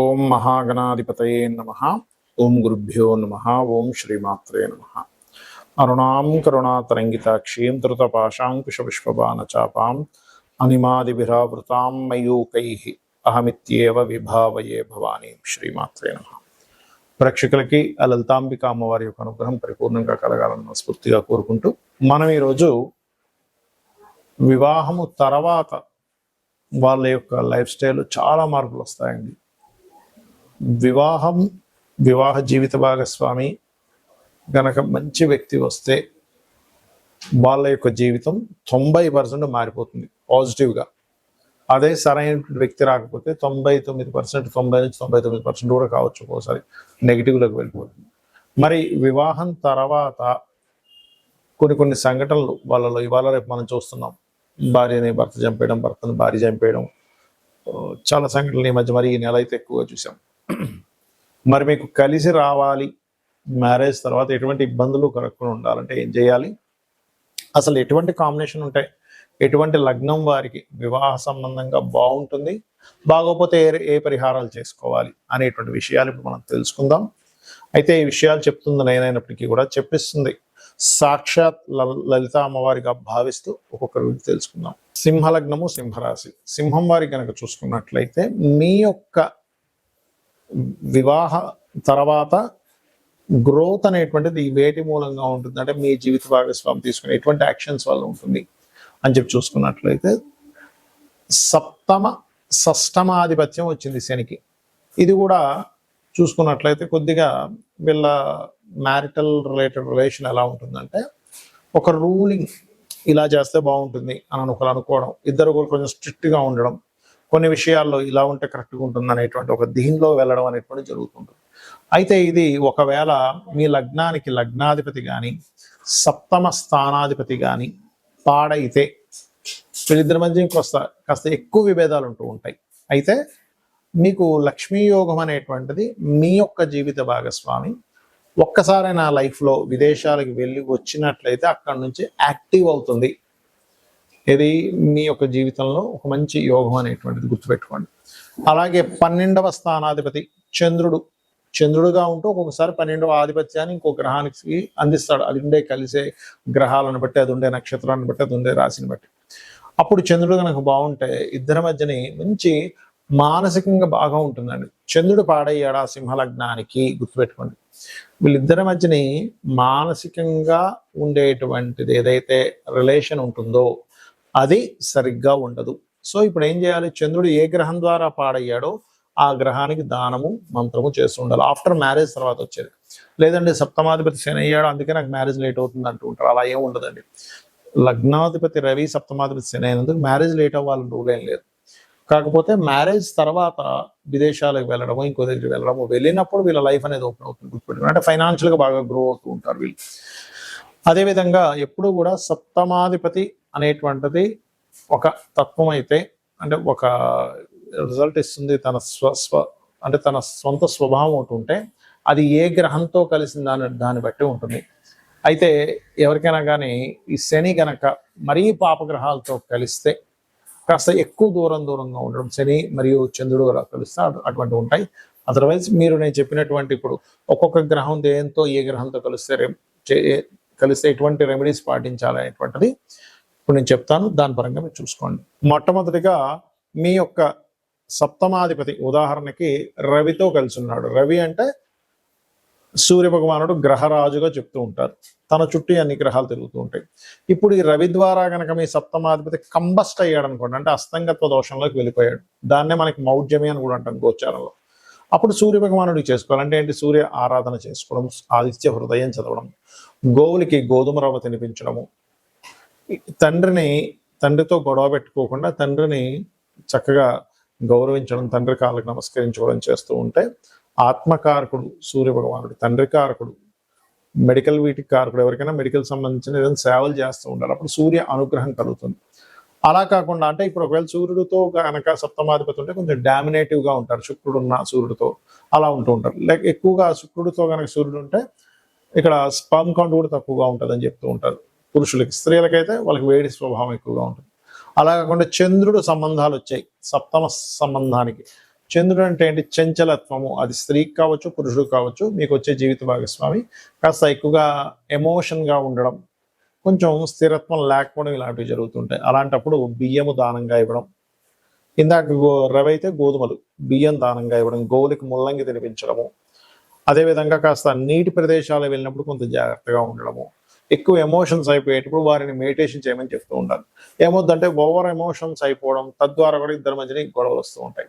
ఓం మహాగణాధిపతయే నమః. ఓం గురుభ్యో నమః. ఓం శ్రీమాత్రే నమః. అరుణాం కరుణాతరంగితాక్షీం ధృతపాశాంకుశపుష్పబాణచాపాం అనిమాదిభిరావృతాం మయూకైః అహమిత్యేవ విభావయే భవానీ. శ్రీమాత్రే నమః. ప్రేక్షకులకి ఆ లలితాంబిక అమ్మవారి యొక్క అనుగ్రహం పరిపూర్ణంగా కలగాలన్న స్ఫూర్తిగా కోరుకుంటూ మనం ఈరోజు వివాహము తర్వాత వాళ్ళ యొక్క లైఫ్ స్టైల్ చాలా మార్పులు వస్తాయండి. వివాహ జీవిత భాగస్వామి గనక మంచి వ్యక్తి వస్తే వాళ్ళ యొక్క జీవితం 90% మారిపోతుంది పాజిటివ్గా. అదే సరైన వ్యక్తి రాకపోతే 99%, 90-99% కూడా కావచ్చు, ఒక్కోసారి నెగిటివ్లోకి వెళ్ళిపోతుంది. మరి వివాహం తర్వాత కొన్ని సంఘటనలు వాళ్ళలో ఇవాళ రేపు మనం చూస్తున్నాం. భార్యని భర్త చంపేయడం, భర్తను భార్య చంపేయడం, చాలా సంఘటనలు ఈ మధ్య మరి ఈ నెల అయితే ఎక్కువగా చూసాం. మరి మీకు కలిసి రావాలి, మ్యారేజ్ తర్వాత ఎటువంటి ఇబ్బందులు కలగకుండా ఉండాలంటే ఏం చేయాలి, అసలు ఎటువంటి కాంబినేషన్ ఉంటాయి, ఎటువంటి లగ్నం వారికి వివాహ సంబంధంగా బాగుంటుంది, బాగోపోతే ఏ పరిహారాలు చేసుకోవాలి అనేటువంటి విషయాలు ఇప్పుడు మనం తెలుసుకుందాం. అయితే ఈ విషయాలు చెప్తుంది నేనైనప్పటికీ కూడా చెప్పిస్తుంది సాక్షాత్ లలిత అమ్మవారిగా భావిస్తూ ఒక్కొక్కరి గురించి తెలుసుకుందాం. సింహలగ్నము, సింహరాశి. సింహం వారి కనుక చూసుకున్నట్లయితే మీ యొక్క వివాహ తర్వాత గ్రోత్ అనేటువంటిది వేటి మూలంగా ఉంటుంది అంటే మీ జీవిత భాగస్వామి తీసుకునే ఎటువంటి యాక్షన్స్ వల్ల ఉంటుంది అని చెప్పి చూసుకున్నట్లయితే షష్టమాధిపత్యం వచ్చింది శనికి. ఇది కూడా చూసుకున్నట్లయితే కొద్దిగా వీళ్ళ మ్యారిటల్ రిలేషన్ ఎలా ఉంటుందంటే ఒక రూలింగ్ ఇలా చేస్తే బాగుంటుంది అని ఒకరు అనుకోవడం, ఇద్దరు కూడా కొంచెం స్ట్రిక్ట్గా ఉండడం, కొన్ని విషయాల్లో ఇలా ఉంటే కరెక్ట్గా ఉంటుంది అనేటువంటి ఒక దీనిలో వెళ్ళడం అనేటువంటి జరుగుతుంటుంది. అయితే ఇది ఒకవేళ మీ లగ్నానికి లగ్నాధిపతి కానీ సప్తమ స్థానాధిపతి కానీ పాడైతే వీళ్ళిద్దరి మధ్య కాస్త ఎక్కువ విభేదాలు ఉంటూ ఉంటాయి. అయితే మీకు లక్ష్మీ యోగం అనేటువంటిది మీ యొక్క జీవిత భాగస్వామి ఒక్కసారి నా లైఫ్లో విదేశాలకు వెళ్ళి వచ్చినట్లయితే అక్కడి నుంచి యాక్టివ్ అవుతుంది. ఇది మీ యొక్క జీవితంలో ఒక మంచి యోగం అనేటువంటిది గుర్తుపెట్టుకోండి. అలాగే 12వ స్థానాధిపతి చంద్రుడుగా ఉంటూ ఒక్కొక్కసారి 12వ ఆధిపత్యాన్ని ఇంకో గ్రహానికి అందిస్తాడు. అది ఉండే కలిసే గ్రహాలను బట్టి, అది ఉండే నక్షత్రాన్ని బట్టి, అది ఉండే రాశిని బట్టి. అప్పుడు చంద్రుడు కనుక బాగుంటే ఇద్దరి మధ్యని మంచి మానసికంగా బాగా ఉంటుందండి. చంద్రుడు పాడయ్యాడా సింహలగ్నానికి గుర్తుపెట్టుకోండి, వీళ్ళిద్దరి మధ్యని మానసికంగా ఉండేటువంటిది ఏదైతే రిలేషన్ ఉంటుందో అది సరిగ్గా ఉండదు. సో ఇప్పుడు ఏం చేయాలి, చంద్రుడు ఏ గ్రహం ద్వారా పాడయ్యాడో ఆ గ్రహానికి దానము మంత్రము చేస్తూ ఉండాలి. ఆఫ్టర్ మ్యారేజ్ తర్వాత వచ్చేది. లేదండి సప్తమాధిపతి శని అయ్యాడు అందుకే నాకు మ్యారేజ్ లేట్ అవుతుంది అంటూ ఉంటారు. అలా ఏం ఉండదండి. లగ్నాధిపతి రవి, సప్తమాధిపతి శని అయినందుకు మ్యారేజ్ లేట్ అవ్వాలని రూల్ ఏం లేదు. కాకపోతే మ్యారేజ్ తర్వాత విదేశాలకు వెళ్ళడము, ఇంకో దగ్గరికి వెళ్ళడము, వెళ్ళినప్పుడు వీళ్ళ లైఫ్ అనేది ఓపెన్ అవుతుంది. గుర్తుపెట్టుకుని అంటే ఫైనాన్షియల్గా బాగా గ్రో అవుతూ ఉంటారు వీళ్ళు. అదేవిధంగా ఎప్పుడు కూడా సప్తమాధిపతి అనేటువంటిది ఒక తత్వం అయితే అంటే ఒక రిజల్ట్ ఇస్తుంది. తన సొంత స్వభావం ఒకటి ఉంటే అది ఏ గ్రహంతో కలిసిన దాన్ని బట్టి ఉంటుంది. అయితే ఎవరికైనా కానీ ఈ శని గనక మరీ పాపగ్రహాలతో కలిస్తే కాస్త ఎక్కువ దూరంగా ఉండడం, శని మరియు చంద్రుడు కలిస్తే అటువంటి ఉంటాయి. అదర్వైజ్ నేను చెప్పినటువంటి ఇప్పుడు ఒక్కొక్క గ్రహం దేంతో ఏ గ్రహంతో కలిస్తే ఎటువంటి రెమెడీస్ పాటించాలనేటువంటిది ఇప్పుడు నేను చెప్తాను. దాని పరంగా మీరు చూసుకోండి. మొట్టమొదటిగా మీ యొక్క సప్తమాధిపతి ఉదాహరణకి రవితో కలిసి ఉన్నాడు. రవి అంటే సూర్య భగవానుడు గ్రహరాజుగా చెప్తూ ఉంటారు. తన చుట్టూ అన్ని గ్రహాలు తిరుగుతూ ఉంటాయి. ఇప్పుడు ఈ రవి ద్వారా కనుక మీ సప్తమాధిపతి కంబస్ట్ అయ్యాడు అనుకోండి, అంటే అస్తంగత్వ దోషంలోకి వెళ్ళిపోయాడు. దాన్నే మనకి మౌఢ్యమి అని కూడా అంటాం గోచారంలో. అప్పుడు సూర్య భగవానుడికి చేసుకోవాలంటే ఏంటి, సూర్య ఆరాధన చేసుకోవడం, ఆదిత్య హృదయం చదవడం, గోవులకి గోధుమ రవ్వ తినిపించడము, తండ్రితో గొడవ పెట్టుకోకుండా తండ్రిని చక్కగా గౌరవించడం, తండ్రి కాళ్ళకి నమస్కరించుకోవడం చేస్తూ ఉంటే ఆత్మకారకుడు సూర్య భగవానుడు, తండ్రి కారకుడు, మెడికల్ వీటికి కారకుడు, ఎవరికైనా మెడికల్ సంబంధించిన ఏదైనా సేవలు చేస్తూ ఉండాలి. అప్పుడు సూర్య అనుగ్రహం కలుగుతుంది. అలా కాకుండా అంటే ఇప్పుడు ఒకవేళ సూర్యుడితో కనుక సప్తమాధిపతి ఉంటే కొంచెం డామినేటివ్గా ఉంటారు, శుక్రుడు ఉన్న సూర్యుడితో అలా ఉంటూ ఉంటారు. లైక్ ఎక్కువగా శుక్రుడితో కనుక సూర్యుడు ఉంటే ఇక్కడ స్పర్మ్ కౌంట్ కూడా తక్కువగా ఉంటుంది అని చెప్తూ ఉంటారు పురుషులకి. స్త్రీలకైతే వాళ్ళకి వేడి స్వభావం ఎక్కువగా ఉంటుంది. అలా కాకుండా చంద్రుడు సంబంధాలు వచ్చాయి సప్తమ సంబంధానికి, చంద్రుడు అంటే ఏంటి? చంచలత్వము. అది స్త్రీకి కావచ్చు, పురుషుడు కావచ్చు. మీకు వచ్చే జీవిత భాగస్వామి కాస్త ఎక్కువగా ఎమోషన్గా ఉండడం, కొంచెం స్థిరత్వం లేకపోవడం ఇలాంటివి జరుగుతుంటాయి. అలాంటప్పుడు బియ్యము దానంగా ఇవ్వడం, ఇందాక రవి అయితే గోధుమలు, బియ్యం దానంగా ఇవ్వడం, గోవులకి ముల్లంగి తినిపించడము, అదేవిధంగా కాస్త నీటి ప్రదేశాలు వెళ్ళినప్పుడు కొంత జాగ్రత్తగా ఉండడము, ఎక్కువ ఎమోషన్స్ అయిపోయేటప్పుడు వారిని మెడిటేషన్ చేయమని చెప్తూ ఉండాలి. ఏమవుద్దంటే ఓవర్ ఎమోషన్స్ అయిపోవడం, తద్వారా కూడా ఇద్దరి మధ్యన గొడవలు వస్తూ ఉంటాయి.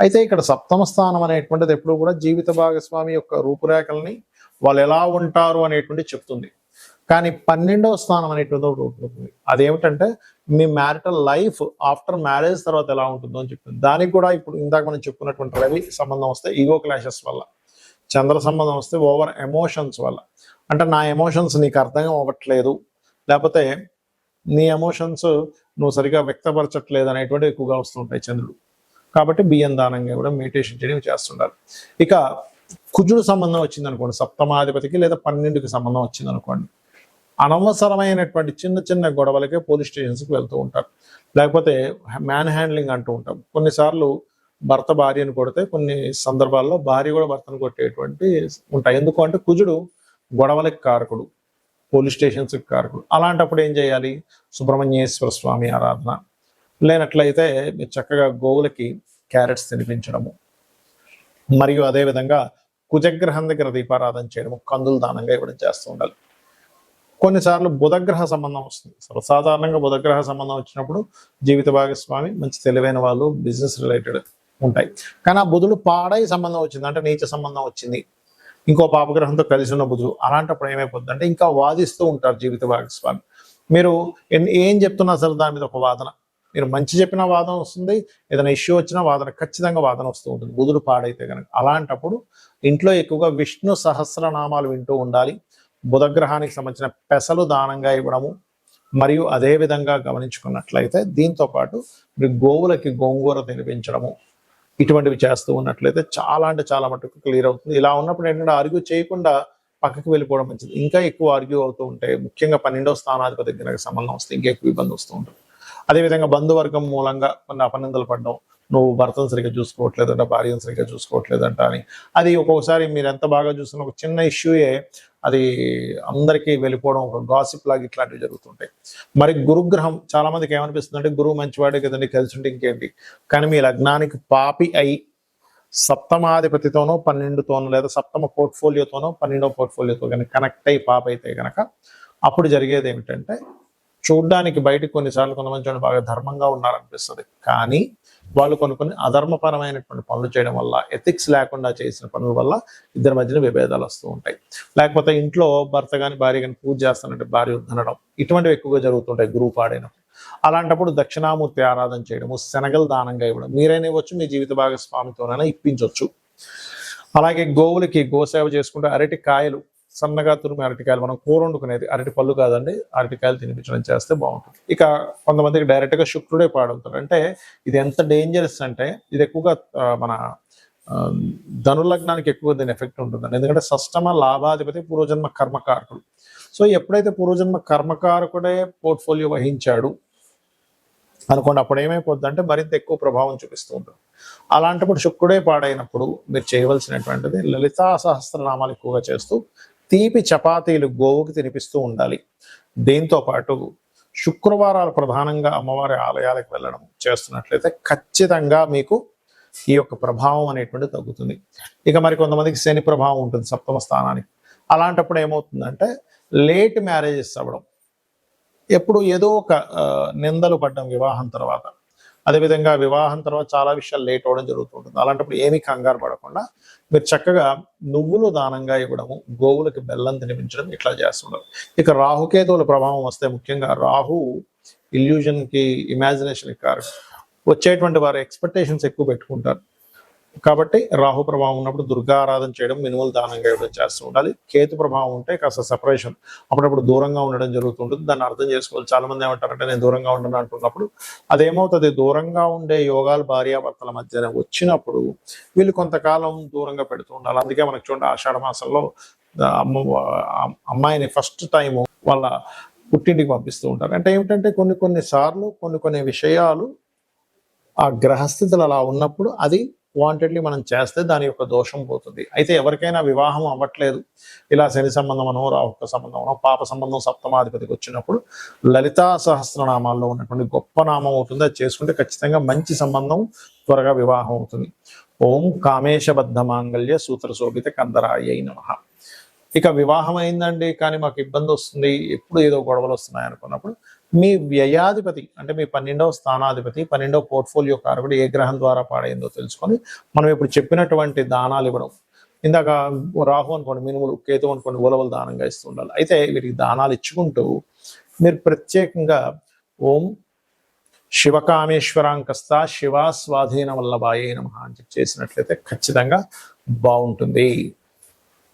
అయితే ఇక్కడ సప్తమ స్థానం అనేటువంటిది ఎప్పుడు కూడా జీవిత భాగస్వామి యొక్క రూపురేఖల్ని వాళ్ళు ఎలా ఉంటారు అనేటువంటిది చెప్తుంది. కానీ 12వ స్థానం అనేటువంటి ఒకటి ఉంటుంది. అదేమిటంటే మీ మ్యారిటల్ లైఫ్ ఆఫ్టర్ మ్యారేజ్ తర్వాత ఎలా ఉంటుందో అని చెప్తుంది. దానికి కూడా ఇప్పుడు ఇందాక మనం చెప్పుకున్నటువంటి రవి సంబంధం వస్తే ఈగో క్లాషెస్ వల్ల, చంద్ర సంబంధం వస్తే ఓవర్ ఎమోషన్స్ వల్ల, అంటే నా ఎమోషన్స్ నీకు అర్థం అవ్వట్లేదు, లేకపోతే నీ ఎమోషన్స్ నువ్వు సరిగా వ్యక్తపరచట్లేదు అనేటువంటి ఎక్కువగా వస్తుంటాయి చంద్రుడు. కాబట్టి బియ్యం దానంగా కూడా మెడిటేషన్ చేయడం చేస్తుండాలి. ఇక కుజుడు సంబంధం వచ్చింది అనుకోండి, సప్తమాధిపతికి లేదా 12కి సంబంధం వచ్చింది అనుకోండి, అనవసరమైనటువంటి చిన్న చిన్న గొడవలకే పోలీస్ స్టేషన్స్కి వెళ్తూ ఉంటారు, లేకపోతే మ్యాన్ హ్యాండ్లింగ్ అంటూ ఉంటాం. కొన్నిసార్లు భర్త భార్యను కొడితే కొన్ని సందర్భాల్లో భార్య కూడా భర్తను కొట్టేటువంటి ఉంటాయి. ఎందుకు అంటే కుజుడు గొడవలకి కారకుడు, పోలీస్ స్టేషన్స్కి కారకుడు. అలాంటప్పుడు ఏం చేయాలి? సుబ్రహ్మణ్యేశ్వర స్వామి ఆరాధన, లేనట్లయితే మీరు చక్కగా గోవులకి క్యారెట్స్ తినిపించడము, మరియు అదేవిధంగా కుజగ్రహం దగ్గర దీపారాధన చేయడము, కందులు దానంగా ఇవ్వడం చేస్తూ ఉండాలి. కొన్నిసార్లు బుధగ్రహ సంబంధం వస్తుంది. సర్వసాధారణంగా బుధగ్రహ సంబంధం వచ్చినప్పుడు జీవిత భాగస్వామి మంచి తెలివైన వాళ్ళు, బిజినెస్ రిలేటెడ్ ఉంటాయి. కానీ ఆ బుధుడు పాడై సంబంధం వచ్చింది, అంటే నీచ సంబంధం వచ్చింది, ఇంకో పాపగ్రహంతో కలిసి ఉన్న బుధుడు, అలాంటప్పుడు ఏమైపోతుంది అంటే ఇంకా వాదిస్తూ ఉంటారు జీవిత భాగస్వామి. మీరు ఏం చెప్తున్నా సరే దాని మీద ఒక వాదన, మీరు మంచి చెప్పిన వాదన వస్తుంది, ఏదైనా ఇష్యూ వచ్చినా వాదన, ఖచ్చితంగా వాదన వస్తూ ఉంటుంది బుధుడు పాడైతే కనుక. అలాంటప్పుడు ఇంట్లో ఎక్కువగా విష్ణు సహస్రనామాలు వింటూ ఉండాలి. బుధగ్రహానికి సంబంధించిన పెసలు దానంగా ఇవ్వడము, మరియు అదే విధంగా గమనించుకున్నట్లయితే దీంతో పాటు మీరు గోవులకి గోంగూర తినిపించడము, ఇటువంటివి చేస్తూ ఉన్నట్లయితే చాలా అంటే చాలా మటుకు క్లియర్ అవుతుంది. ఇలా ఉన్నప్పుడు ఏంటంటే ఆర్గ్యూ చేయకుండా పక్కకి వెళ్ళిపోవడం మంచిది. ఇంకా ఎక్కువ ఆర్గ్యూ అవుతూ ఉంటే, ముఖ్యంగా 12వ స్థానాధిపతి దగ్గర సంబంధం వస్తే ఇంకా ఎక్కువ ఇబ్బంది వస్తూ ఉంటుంది. అదేవిధంగా బంధువర్గం మూలంగా కొన్ని అపనిందలు పడడం, నువ్వు భర్తను సరిగ్గా చూసుకోవట్లేదంట, భార్యను సరిగ్గా చూసుకోవట్లేదంట అని. అది ఒక్కొక్కసారి మీరు ఎంత బాగా చూస్తున్న ఒక చిన్న ఇష్యూయే అది అందరికీ వెళ్ళిపోవడం, ఒక గాసిప్ లాగా ఇట్లాంటివి జరుగుతుంటాయి. మరి గురుగ్రహం చాలా మందికి ఏమనిపిస్తుంది అంటే గురువు మంచివాడే కదండి, కలిసి ఉంటే ఇంకేంటి. కానీ మీ లగ్నానికి పాపి అయి సప్తమాధిపతితోనో 12తోనో లేదా సప్తమ పోర్ట్ఫోలియోతోనో 12వ పోర్ట్ఫోలియోతో కనుక కనెక్ట్ అయ్యి పాప అయితే కనుక అప్పుడు జరిగేది ఏమిటంటే, చూడ్డానికి బయటకు కొన్నిసార్లు కొంతమంది బాగా ధర్మంగా ఉన్నారనిపిస్తుంది, కానీ వాళ్ళు కొన్ని అధర్మపరమైనటువంటి పనులు చేయడం వల్ల, ఎథిక్స్ లేకుండా చేసిన పనుల వల్ల ఇద్దరి మధ్యన విభేదాలు వస్తూ ఉంటాయి. లేకపోతే ఇంట్లో భర్త కానీ భార్య కానీ పూజ చేస్తానంటే భార్య వద్దనడం, ఇటువంటివి ఎక్కువగా జరుగుతుంటాయి గురువు పాడైనప్పుడు. అలాంటప్పుడు దక్షిణామూర్తి ఆరాధన చేయడము, శనగలు దానంగా ఇవ్వడం, మీరైనా ఇవ్వచ్చు, మీ జీవిత భాగస్వామితోనైనా ఇప్పించవచ్చు. అలాగే గోవులకి గోసేవ చేసుకుంటే అరటి కాయలు, సన్నగా తురిమి అరటికాయలు, మనం కూర వండుకునేది అరటి పళ్ళు కాదండి, అరటికాయలు తినిపించడం చేస్తే బాగుంటుంది. ఇక కొంతమందికి డైరెక్ట్గా శుక్రుడే పాడవుతారు. అంటే ఇది ఎంత డేంజరస్ అంటే ఇది ఎక్కువగా మన ధనులగ్నానికి ఎక్కువ దీని ఎఫెక్ట్ ఉంటుందండి. ఎందుకంటే షష్టమ లాభాధిపతి పూర్వజన్మ కర్మకారకుడు. సో ఎప్పుడైతే పూర్వజన్మ కర్మకారకుడే పోర్ట్ఫోలియో వహించాడు అనుకోండి, అప్పుడు ఏమైపోద్ది అంటే మరింత ఎక్కువ ప్రభావం చూపిస్తూ ఉంటుంది. అలాంటప్పుడు శుక్రుడే పాడైనప్పుడు మీరు చేయవలసినటువంటిది లలితా సహస్రనామాలు ఎక్కువగా చేస్తూ తీపి చపాతీలు గోవుకి తినిపిస్తూ ఉండాలి. దీంతో పాటు శుక్రవారాలు ప్రధానంగా అమ్మవారి ఆలయాలకు వెళ్ళడం చేస్తున్నట్లయితే ఖచ్చితంగా మీకు ఈ యొక్క ప్రభావం అనేటువంటి తగ్గుతుంది. ఇక మరి కొంతమందికి శని ప్రభావం ఉంటుంది సప్తమ స్థానానికి. అలాంటప్పుడు ఏమవుతుందంటే లేట్ మ్యారేజెస్ అవ్వడం, ఎప్పుడు ఏదో ఒక నిందలు పడ్డం వివాహం తర్వాత, అదేవిధంగా వివాహం తర్వాత చాలా విషయాలు లేట్ అవ్వడం జరుగుతుంటుంది. అలాంటప్పుడు ఏమీ కంగారు పడకుండా మీరు చక్కగా నువ్వులు దానంగా ఇవ్వడము, గోవులకి బెల్లం తినిపించడం, ఇట్లా చేస్తుంటారు. ఇక రాహుకేతువుల ప్రభావం వస్తే ముఖ్యంగా రాహు ఇల్యూజన్కి, ఇమాజినేషన్కి కారు, వచ్చేటువంటి వారు ఎక్స్పెక్టేషన్స్ ఎక్కువ పెట్టుకుంటారు. కాబట్టి రాహు ప్రభావం ఉన్నప్పుడు దుర్గా ఆరాధన చేయడం, మినుములు దానంగా ఇవ్వడం చేస్తూ ఉండాలి. కేతు ప్రభావం ఉంటే కాస్త సెపరేషన్, అప్పుడప్పుడు దూరంగా ఉండడం జరుగుతుంటుంది. దాన్ని అర్థం చేసుకోవాలి. చాలా మంది ఏమంటారంటే నేను దూరంగా ఉండను అంటున్నప్పుడు అదేమవుతుంది, దూరంగా ఉండే యోగాలు భార్యాభర్తల మధ్యన వచ్చినప్పుడు వీళ్ళు కొంతకాలం దూరంగా పెడుతూ ఉండాలి. అందుకే మనకు చూడండి ఆషాఢ మాసంలో అమ్మాయిని ఫస్ట్ టైము వాళ్ళ పుట్టింటికి పంపిస్తూ ఉంటారు. అంటే ఏమిటంటే కొన్ని సార్లు కొన్ని విషయాలు ఆ గ్రహస్థితులు అలా ఉన్నప్పుడు అది వాంటెడ్లీ మనం చేస్తే దాని యొక్క దోషం పోతుంది. అయితే ఎవరికైనా వివాహం అవ్వట్లేదు, ఇలా శని సంబంధమనో రాహుక సంబంధమనో పాప సంబంధం సప్తమాధిపతికి వచ్చినప్పుడు లలితా సహస్రనామాల్లో ఉన్నటువంటి గొప్ప నామం అవుతుంది, అది చేసుకుంటే ఖచ్చితంగా మంచి సంబంధం, త్వరగా వివాహం అవుతుంది. ఓం కామేశబద్ధ మాంగళ్య సూత్ర శోభిత కందరాయ నమః. ఇక వివాహం అయిందండి కానీ మాకు ఇబ్బంది వస్తుంది, ఎప్పుడు ఏదో గొడవలు వస్తున్నాయి అనుకున్నప్పుడు మీ వ్యయాధిపతి అంటే మీ 12వ స్థానాధిపతి, 12వ పోర్ట్ఫోలియో కారకుడు ఏ గ్రహం ద్వారా పాడైందో తెలుసుకొని మనం ఇప్పుడు చెప్పినటువంటి దానాలు ఇవ్వడం. ఇందాక రాహు అనుకోండి మినుములు, కేతు అనుకోండి ఉలవలు దానంగా ఇస్తూ ఉండాలి. అయితే వీటికి దానాలు ఇచ్చుకుంటూ మీరు ప్రత్యేకంగా ఓం శివకామేశ్వరాంకస్త శివ స్వాధీన వల్లభాయే నమః అని చేసినట్లయితే ఖచ్చితంగా బాగుంటుంది.